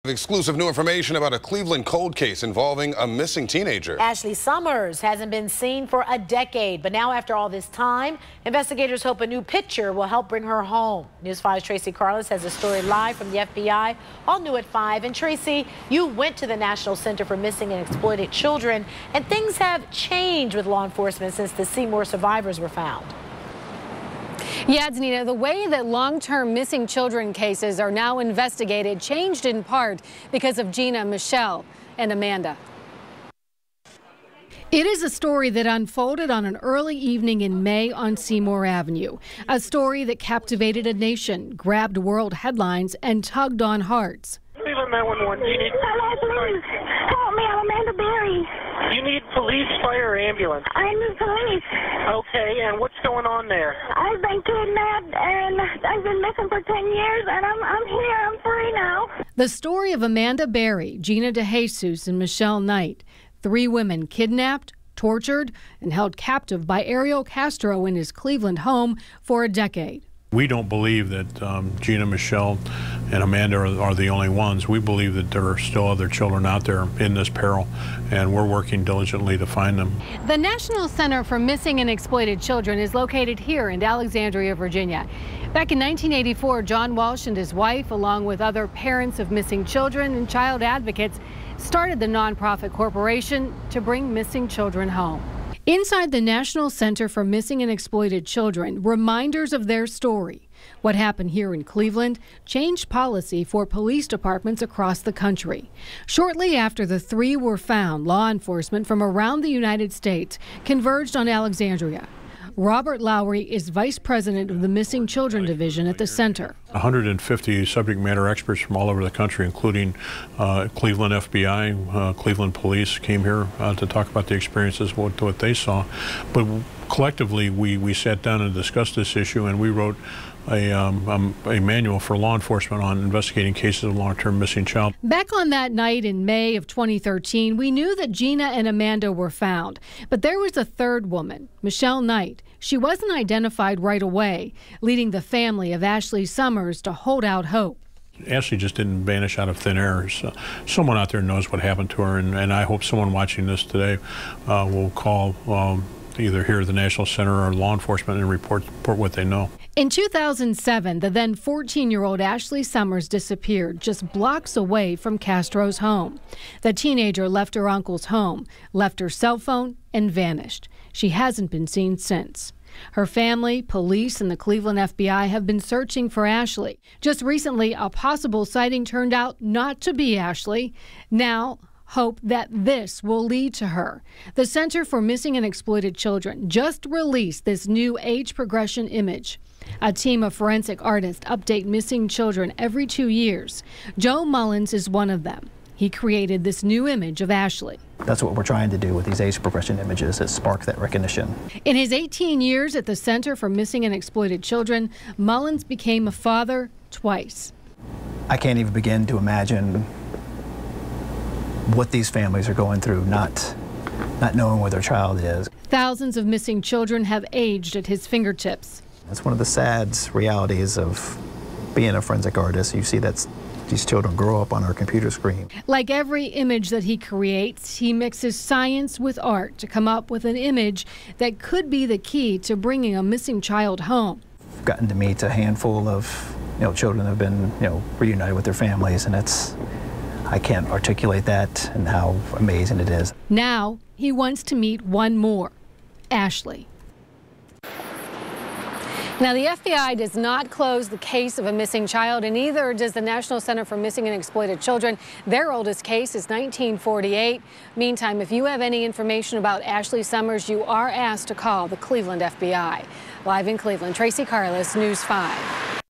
Exclusive new information about a Cleveland cold case involving a missing teenager. Ashley Summers hasn't been seen for a decade, but now after all this time, investigators hope a new picture will help bring her home. News 5's Tracy Carlos has a story live from the FBI, all new at 5. And Tracy, you went to the National Center for Missing and Exploited Children, and things have changed with law enforcement since the Seymour survivors were found. Yeah, Danita, the way that long-term missing children cases are now investigated changed in part because of Gina, Michelle, and Amanda. It is a story that unfolded on an early evening in May on Seymour Avenue. A story that captivated a nation, grabbed world headlines, and tugged on hearts. Cleveland 911, you need... Hello, please. Help me, I'm Amanda Berry. You need police, fire, or ambulance? I need police. Okay, and what's going on there? I've been kidnapped and I've been missing for 10 years, and I'm here. I'm free now. The story of Amanda Berry, Gina DeJesus, and Michelle Knight. 3 women kidnapped, tortured, and held captive by Ariel Castro in his Cleveland home for a decade. We don't believe that Gina, Michelle, and Amanda are the only ones. We believe that there are still other children out there in this peril, and we're working diligently to find them. The National Center for Missing and Exploited Children is located here in Alexandria, Virginia. Back in 1984, John Walsh and his wife, along with other parents of missing children and child advocates, started the nonprofit corporation to bring missing children home. Inside the National Center for Missing and Exploited Children, reminders of their story. What happened here in Cleveland changed policy for police departments across the country. Shortly after the 3 were found, law enforcement from around the United States converged on Alexandria. Robert Lowry is vice president of the Missing Children Division at the center. 150 subject matter experts from all over the country, including Cleveland FBI, Cleveland Police, came here to talk about the experiences, what they saw. But collectively, we sat down and discussed this issue, and we wrote a manual for law enforcement on investigating cases of long-term missing child. Back on that night in May of 2013, we knew that Gina and Amanda were found. But there was a third woman, Michelle Knight. She wasn't identified right away, leading the family of Ashley Summers to hold out hope. Ashley just didn't vanish out of thin air. So someone out there knows what happened to her, and I hope someone watching this today will call either here at the National Center or law enforcement and report what they know. In 2007, the then 14-year-old Ashley Summers disappeared just blocks away from Castro's home. The teenager left her uncle's home, left her cell phone, and vanished. She hasn't been seen since. Her family, police, and the Cleveland FBI have been searching for Ashley. Just recently, a possible sighting turned out not to be Ashley. Now, hope that this will lead to her. The Center for Missing and Exploited Children just released this new age progression image. A team of forensic artists update missing children every 2 years. Joe Mullins is one of them. He created this new image of Ashley. That's what we're trying to do with these age progression images, is spark that recognition. In his 18 years at the Center for Missing and Exploited Children, Mullins became a father twice. I can't even begin to imagine what these families are going through, not knowing where their child is. Thousands of missing children have aged at his fingertips. It's one of the sad realities of being a forensic artist. You see that these children grow up on our computer screen. Like every image that he creates, he mixes science with art to come up with an image that could be the key to bringing a missing child home. I've gotten to meet a handful of children that have been reunited with their families, and I can't articulate that and how amazing it is. Now he wants to meet one more, Ashley. Now, the FBI does not close the case of a missing child, and neither does the National Center for Missing and Exploited Children. Their oldest case is 1948. Meantime, if you have any information about Ashley Summers, you are asked to call the Cleveland FBI. Live in Cleveland, Tracy Carlos, News 5.